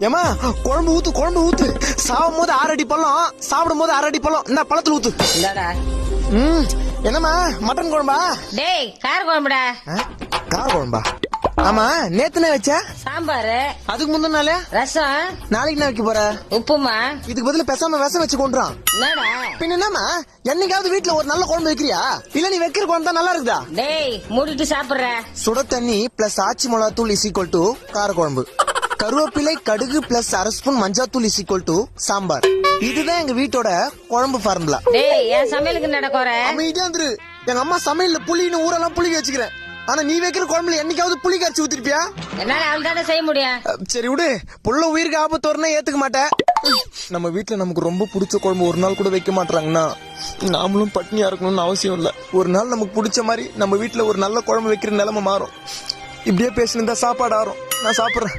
ஏமா குழம்பு ஊத்து சாவும் போது 6 அடி பழம், சாப்பிடும் போது 6 அடி பழம். இந்த பழத்துல ஊத்து. இந்தாடா. என்னம்மா மட்டன் குழம்பா? டேய் கார குழம்புடா. கார குழம்பா? ஆமா நேத்துனே வச்ச சாம்பாரு. அதுக்கு முந்தின நாளே ரசம். நாளைக்கு என்ன வைக்க போற? உப்புமா. இதுக்கு பதிலா பேசாம விஷம் வச்சு கொண்டுறான். என்னடா பின்ன என்னமா என்னைக்காவது வீட்டுல ஒரு நல்ல குழம்பு வைக்கிறியா? இல்ல நீ வைக்கிற குழம்பு தான் நல்லா இருக்குதா? டேய் மூடிட்டு சாப்பிடுற. சுட தண்ணி பிளஸ் ஆச்சி மிளகாத்தூள் இஸ் ஈக்குவல் டு கார குழம்பு. கருவேப்பிலை கடுகு பிளஸ் 1/2 ஸ்பூன் மஞ்சாத்தூள் இஸ் ஈக்குவல் டு சாம்பார். இதுதான் எங்க வீட்டோட குழம்பு ஃபார்முலா. டேய் என் சமையலுக்கு நடக்கற. அமைதியா இரு. எங்க அம்மா சமையல்ல புளின்னு ஊரெல்லாம் புளிக்க வச்சுக்கிறேன். ஆனா நீ வைக்கிற குழம்புல என்னைக்காவது புளி கரைச்சி ஊத்திருப்பியா? என்னால அவள்தானே செய்ய முடியும். சரி விடு, புள்ள உயிருக்கு ஆபத்து வரணும் ஏத்துக்க மாட்டேன். நம்ம வீட்டுல நமக்கு ரொம்ப பிடிச்ச குழம்பு ஒரு நாள் கூட வைக்க மாட்டாங்கன்னா நாமளும் பட்னியா இருக்கணும்னு அவசியம் இல்ல. ஒரு நாள் நமக்கு பிடிச்ச மாதிரி நம்ம வீட்டுல ஒரு நல்ல குழம்பு வைக்கிற நிலைமை மாறும். இப்படியே பேசினிருந்தா சாப்பாடு ஆறும். நான் சாப்பிடுறேன்.